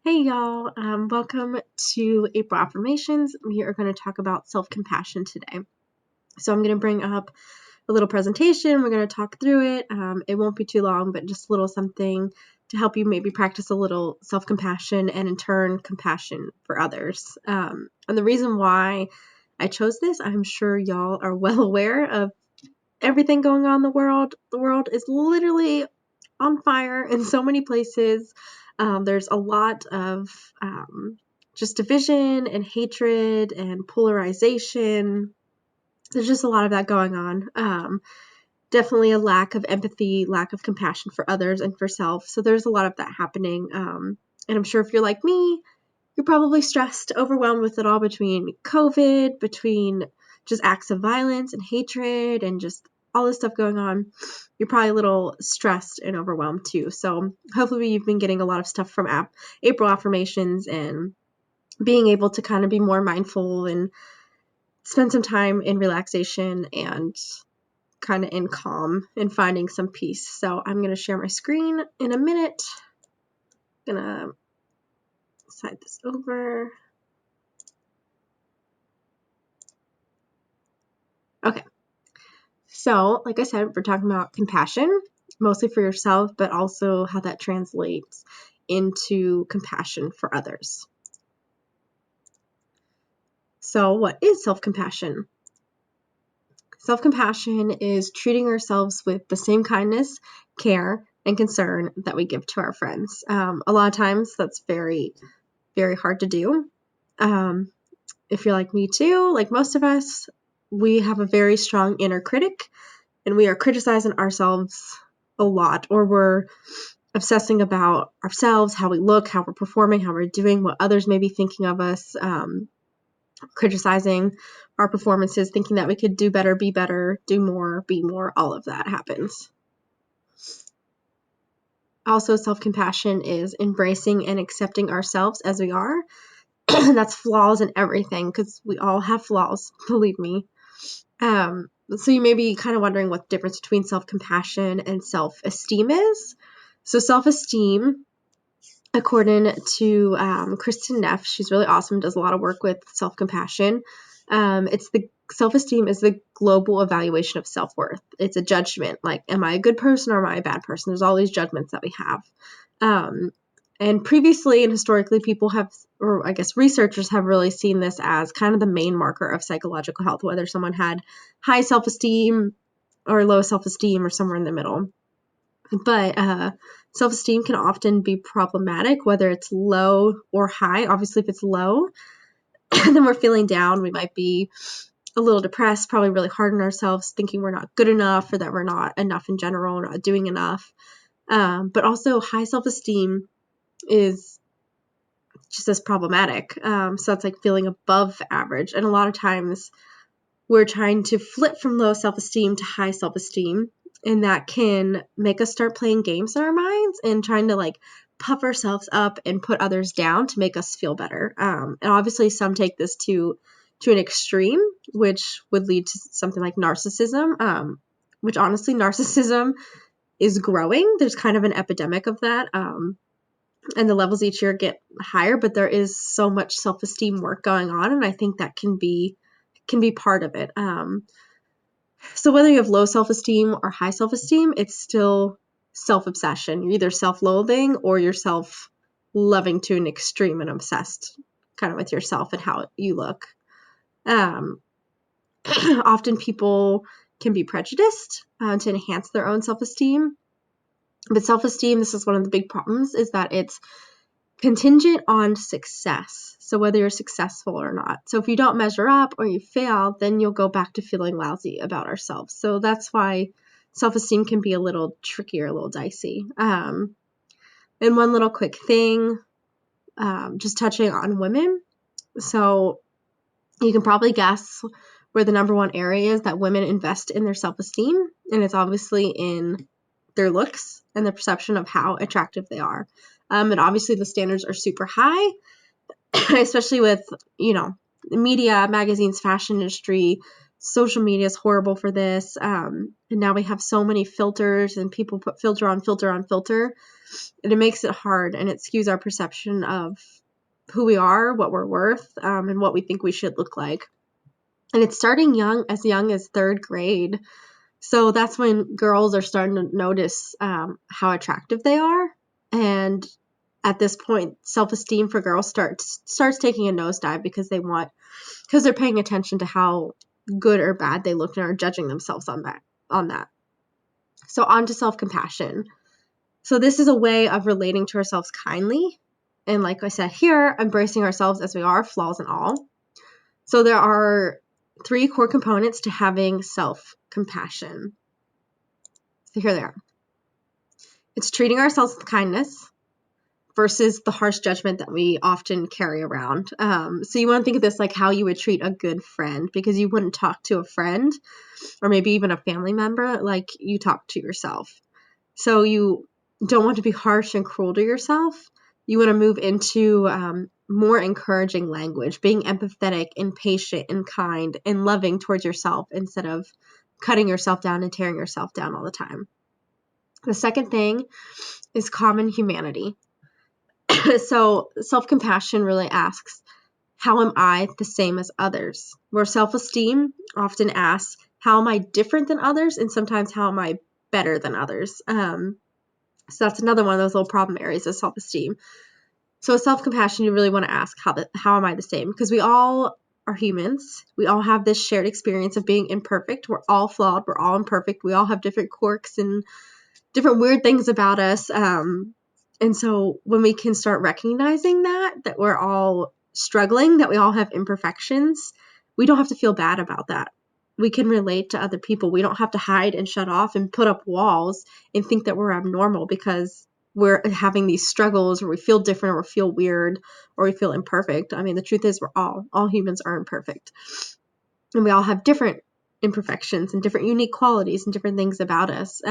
Hey y'all, welcome to April Affirmations. We are going to talk about self-compassion today. So I'm going to bring up a little presentation. We're going to talk through it. It won't be too long, but just a little something to help you maybe practice a little self-compassion and in turn compassion for others. And the reason why I chose this, I'm sure y'all are well aware of everything going on in the world. The world is literally on fire in so many places. There's a lot of just division and hatred and polarization. There's just a lot of that going on. Definitely a lack of empathy, lack of compassion for others and for self. So there's a lot of that happening. And I'm sure if you're like me, you're probably stressed, overwhelmed with it all between COVID, between just acts of violence and hatred and just all this stuff going on. You're probably a little stressed and overwhelmed too. So hopefully you've been getting a lot of stuff from April Affirmations and being able to kind of be more mindful and spend some time in relaxation and kind of in calm and finding some peace. So I'm going to share my screen in a minute. I'm going to slide this over. Okay. So, like I said, we're talking about compassion, mostly for yourself, but also how that translates into compassion for others. So, what is self-compassion? Self-compassion is treating ourselves with the same kindness, care, and concern that we give to our friends. A lot of times that's very, very hard to do. If you're like me too, like most of us, we have a very strong inner critic and we are criticizing ourselves a lot, or we're obsessing about ourselves, how we look, how we're performing, how we're doing, what others may be thinking of us, criticizing our performances, thinking that we could do better, do more, be more, all of that happens. Also, self-compassion is embracing and accepting ourselves as we are. That's flaws in everything, because we all have flaws, believe me. So you may be kind of wondering what the difference between self-compassion and self-esteem is. So self-esteem, according to Kristen Neff, she's really awesome, does a lot of work with self-compassion. Self-esteem is the global evaluation of self-worth. It's a judgment, like, am I a good person or am I a bad person? There's all these judgments that we have. And previously and historically, people have, or I guess researchers have really seen this as kind of the main marker of psychological health, whether someone had high self-esteem or low self-esteem or somewhere in the middle. But self-esteem can often be problematic, whether it's low or high. Obviously, if it's low, then we're feeling down. We might be a little depressed, probably really hard on ourselves, thinking we're not good enough or that we're not enough in general, not doing enough. But also high self-esteem is just as problematic. So that's like feeling above average. And a lot of times we're trying to flip from low self-esteem to high self-esteem. And that can make us start playing games in our minds and trying to like puff ourselves up and put others down to make us feel better. And obviously some take this to an extreme, which would lead to something like narcissism, which honestly narcissism is growing. There's kind of an epidemic of that. And the levels each year get higher, but there is so much self-esteem work going on, and I think that can be part of it. So whether you have low self-esteem or high self-esteem, it's still self-obsession. You're either self-loathing or you're self-loving to an extreme and obsessed kind of with yourself and how you look. Often people can be prejudiced to enhance their own self-esteem. But self-esteem, this is one of the big problems, is that it's contingent on success. So whether you're successful or not. So if you don't measure up or you fail, then you'll go back to feeling lousy about ourselves. So that's why self-esteem can be a little trickier, a little dicey. And one little quick thing, just touching on women. So you can probably guess where the number one area is that women invest in their self-esteem. And it's obviously in their looks and the perception of how attractive they are. And obviously the standards are super high, especially with, media, magazines, fashion industry. Social media is horrible for this. And now we have so many filters, and people put filter on filter on filter, and it makes it hard, and it skews our perception of who we are, what we're worth, and what we think we should look like. And it's starting young as third grade. So that's when girls are starting to notice how attractive they are. And at this point, self-esteem for girls starts taking a nosedive because they're paying attention to how good or bad they look and are judging themselves on that. So on to self-compassion. So this is a way of relating to ourselves kindly. And like I said here, embracing ourselves as we are, flaws and all. So there are 3 core components to having self-compassion. So here they are. It's treating ourselves with kindness versus the harsh judgment that we often carry around. So you want to think of this like how you would treat a good friend, because you wouldn't talk to a friend or maybe even a family member like you talk to yourself. So you don't want to be harsh and cruel to yourself. You want to move into more encouraging language, being empathetic and patient and kind and loving towards yourself instead of cutting yourself down and tearing yourself down all the time. The second thing is common humanity. So self-compassion really asks, how am I the same as others? Where self-esteem often asks, how am I different than others? And sometimes, how am I better than others? So that's another one of those little problem areas of self-esteem. So self-compassion, you really want to ask, how am I the same? Because we all are humans. We all have this shared experience of being imperfect. We're all flawed. We're all imperfect. We all have different quirks and different weird things about us. And so when we can start recognizing that we're all struggling, that we all have imperfections, we don't have to feel bad about that. We can relate to other people. We don't have to hide and shut off and put up walls and think that we're abnormal because we're having these struggles, or we feel different, or we feel weird, or we feel imperfect. I mean, the truth is all humans are imperfect. And we all have different imperfections and different unique qualities and different things about us.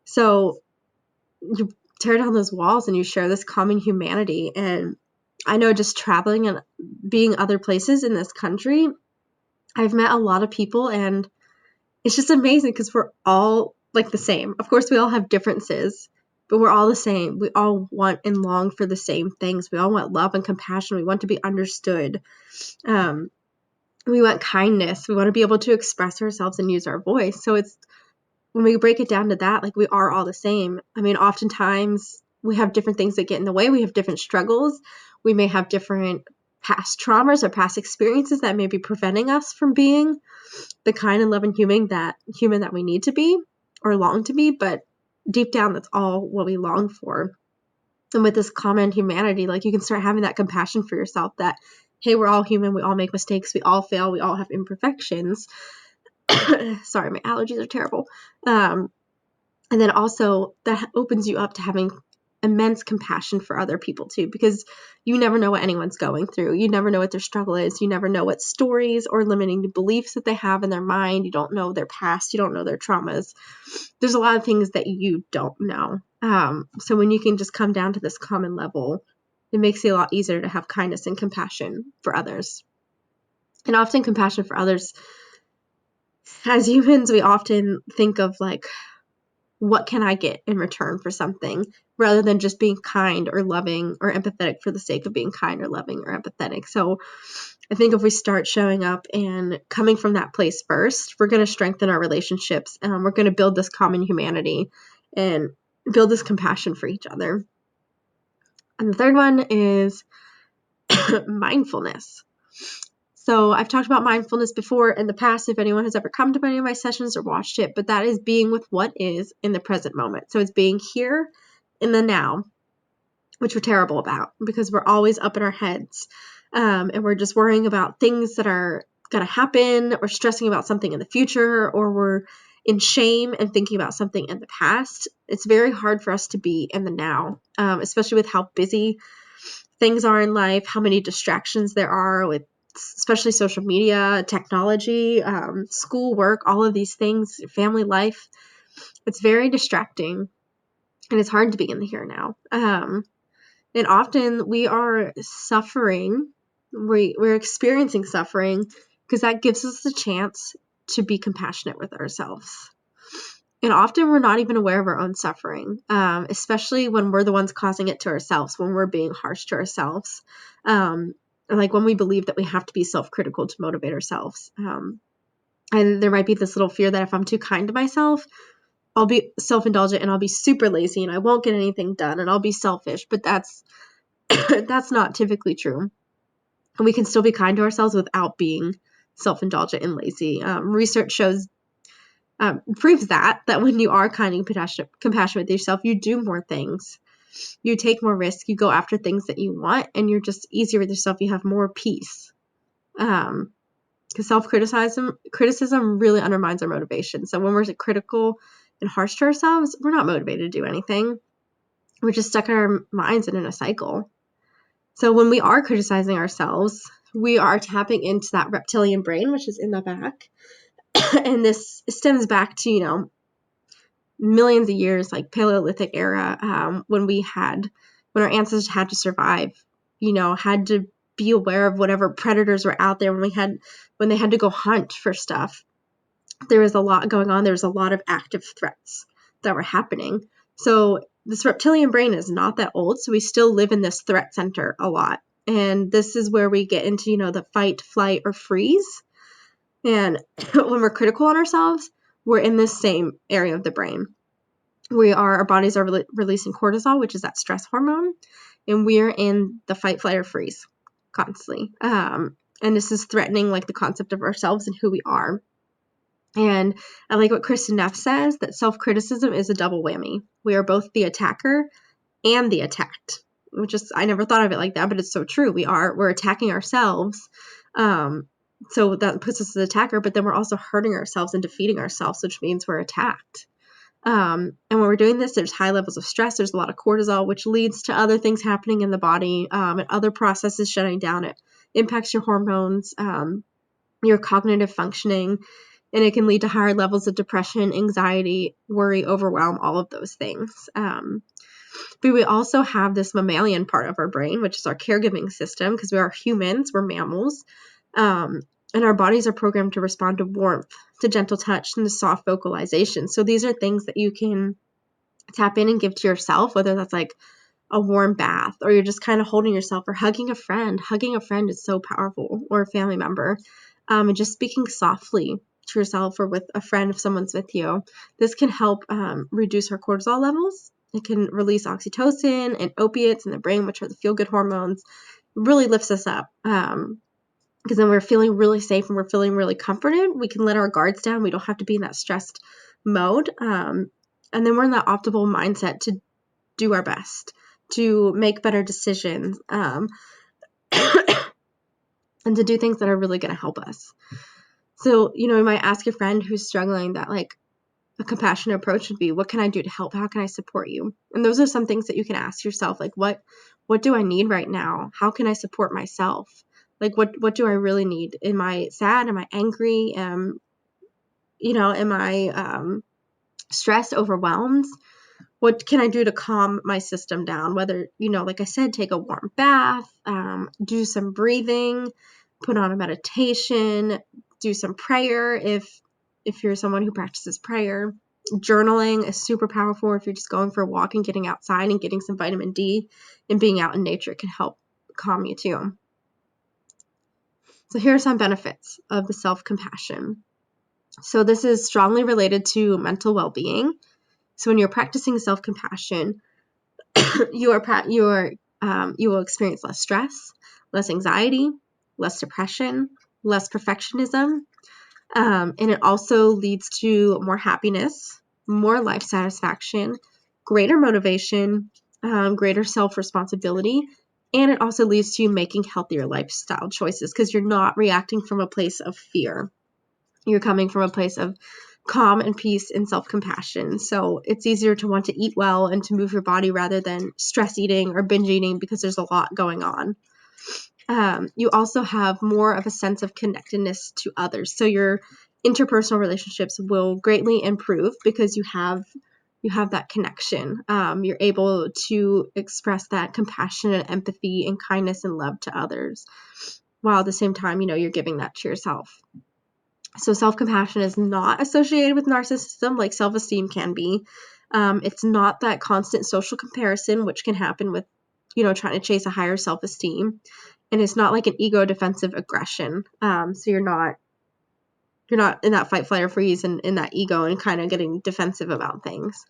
So you tear down those walls and you share this common humanity. And I know just traveling and being other places in this country, I've met a lot of people, and it's just amazing because we're all like the same. Of course, we all have differences, but we're all the same. We all want and long for the same things. We all want love and compassion. We want to be understood. We want kindness. We want to be able to express ourselves and use our voice. So it's, when we break it down to that, like, we are all the same. I mean, oftentimes we have different things that get in the way. We have different struggles. We may have different past traumas or past experiences that may be preventing us from being the kind and loving human that we need to be or long to be. But deep down, that's all what we long for. And with this common humanity, like, you can start having that compassion for yourself that, hey, we're all human. We all make mistakes. We all fail. We all have imperfections. Sorry, my allergies are terrible. And then also that opens you up to having immense compassion for other people too, because you never know what anyone's going through. You never know what their struggle is. You never know what stories or limiting beliefs that they have in their mind. You don't know their past. You don't know their traumas. There's a lot of things that you don't know. So when you can just come down to this common level, it makes it a lot easier to have kindness and compassion for others. And often compassion for others, as humans, we often think of like, what can I get in return for something, rather than just being kind or loving or empathetic for the sake of being kind or loving or empathetic. So I think if we start showing up and coming from that place first, we're going to strengthen our relationships, and we're going to build this common humanity and build this compassion for each other. And the third one is mindfulness. So I've talked about mindfulness before in the past, if anyone has ever come to any of my sessions or watched it, but that is being with what is in the present moment. So it's being here in the now, which we're terrible about because we're always up in our heads, and we're just worrying about things that are going to happen, or stressing about something in the future, or we're in shame and thinking about something in the past. It's very hard for us to be in the now, especially with how busy things are in life, how many distractions there are with especially social media, technology, school, work, all of these things, family life. It's very distracting, and it's hard to be in the here now. And often we are suffering, we're experiencing suffering because that gives us the chance to be compassionate with ourselves. And often we're not even aware of our own suffering, especially when we're the ones causing it to ourselves, when we're being harsh to ourselves, like when we believe that we have to be self-critical to motivate ourselves. And there might be this little fear that if I'm too kind to myself, I'll be self-indulgent and I'll be super lazy and I won't get anything done and I'll be selfish. But that's that's not typically true. And we can still be kind to ourselves without being self-indulgent and lazy. Research shows proves that when you are kind and compassionate with yourself, you do more things. You take more risks. You go after things that you want, and you're just easier with yourself. You have more peace. Because criticism really undermines our motivation. So when we're critical and harsh to ourselves, we're not motivated to do anything. We're just stuck in our minds and in a cycle. So when we are criticizing ourselves, we are tapping into that reptilian brain, which is in the back. And this stems back to, millions of years, like Paleolithic era, when our ancestors had to survive, had to be aware of whatever predators were out there, when they had to go hunt for stuff. There was a lot going on. There was a lot of active threats that were happening. So this reptilian brain is not that old, so we still live in this threat center a lot. And this is where we get into, the fight, flight, or freeze. And when we're critical on ourselves, we're in this same area of the brain. Our bodies are releasing cortisol, which is that stress hormone, and we're in the fight, flight, or freeze constantly. And this is threatening like the concept of ourselves and who we are. And I like what Kristen Neff says, that self-criticism is a double whammy. We are both the attacker and the attacked, which is, I never thought of it like that, but it's so true. We're attacking ourselves. So that puts us as the attacker, but then we're also hurting ourselves and defeating ourselves, which means we're attacked. And when we're doing this, there's high levels of stress. There's a lot of cortisol, which leads to other things happening in the body, and other processes shutting down. It impacts your hormones, your cognitive functioning, and it can lead to higher levels of depression, anxiety, worry, overwhelm, all of those things. But we also have this mammalian part of our brain, which is our caregiving system, because we are humans, we're mammals. And our bodies are programmed to respond to warmth, to gentle touch, and to soft vocalization. So these are things that you can tap in and give to yourself, whether that's like a warm bath, or you're just kind of holding yourself, or hugging a friend. Hugging a friend is so powerful, or a family member. And just speaking softly to yourself or with a friend if someone's with you. This can help reduce our cortisol levels. It can release oxytocin and opiates in the brain, which are the feel-good hormones. It really lifts us up. Because then we're feeling really safe and we're feeling really comforted. We can let our guards down. We don't have to be in that stressed mode. And then we're in that optimal mindset to do our best, to make better decisions, and to do things that are really going to help us. So, you might ask a friend who's struggling that like a compassionate approach would be, what can I do to help? How can I support you? And those are some things that you can ask yourself, like, what do I need right now? How can I support myself? Like, what do I really need? Am I sad? Am I angry? Am I stressed, overwhelmed? What can I do to calm my system down? Whether, like I said, take a warm bath, do some breathing, put on a meditation, do some prayer if you're someone who practices prayer. Journaling is super powerful. If you're just going for a walk and getting outside and getting some vitamin D and being out in nature, it can help calm you too. So here are some benefits of the self-compassion. So this is strongly related to mental well-being. So when you're practicing self-compassion, you will experience less stress, less anxiety, less depression, less perfectionism, and it also leads to more happiness, more life satisfaction, greater motivation, greater self-responsibility, and it also leads to you making healthier lifestyle choices because you're not reacting from a place of fear. You're coming from a place of calm and peace and self-compassion. So it's easier to want to eat well and to move your body rather than stress eating or binge eating because there's a lot going on. You also have more of a sense of connectedness to others. So your interpersonal relationships will greatly improve because you have that connection. You're able to express that compassion and empathy and kindness and love to others, while at the same time, you're giving that to yourself. So self-compassion is not associated with narcissism like self-esteem can be. It's not that constant social comparison, which can happen with, trying to chase a higher self-esteem. And it's not like an ego defensive aggression. So you're not in that fight, flight, or freeze and in that ego and kind of getting defensive about things.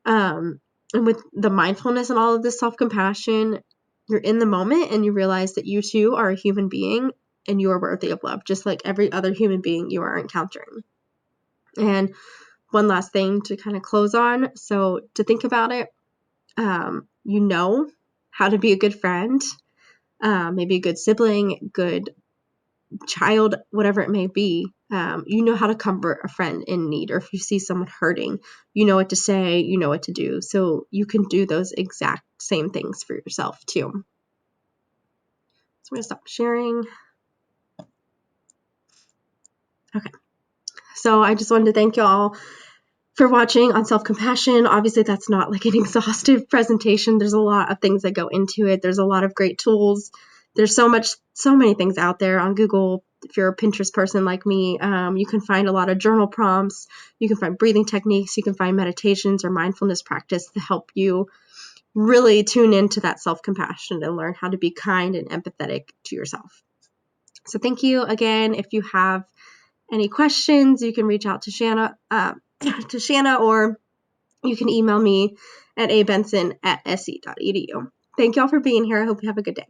And with the mindfulness and all of this self-compassion, you're in the moment and you realize that you too are a human being and you are worthy of love, just like every other human being you are encountering. And one last thing to kind of close on. So to think about it, you know how to be a good friend, maybe a good sibling, good child, whatever it may be. You know how to comfort a friend in need, or if you see someone hurting, you know what to say, you know what to do. So you can do those exact same things for yourself too. So I'm going to stop sharing. Okay. So I just wanted to thank you all for watching on self-compassion. Obviously, that's not like an exhaustive presentation. There's a lot of things that go into it. There's a lot of great tools. There's so many things out there on Google. If you're a Pinterest person like me, you can find a lot of journal prompts. You can find breathing techniques. You can find meditations or mindfulness practice to help you really tune into that self-compassion and learn how to be kind and empathetic to yourself. So thank you again. If you have any questions, you can reach out to Shanna, or you can email me at abenson@se.edu. Thank y'all for being here. I hope you have a good day.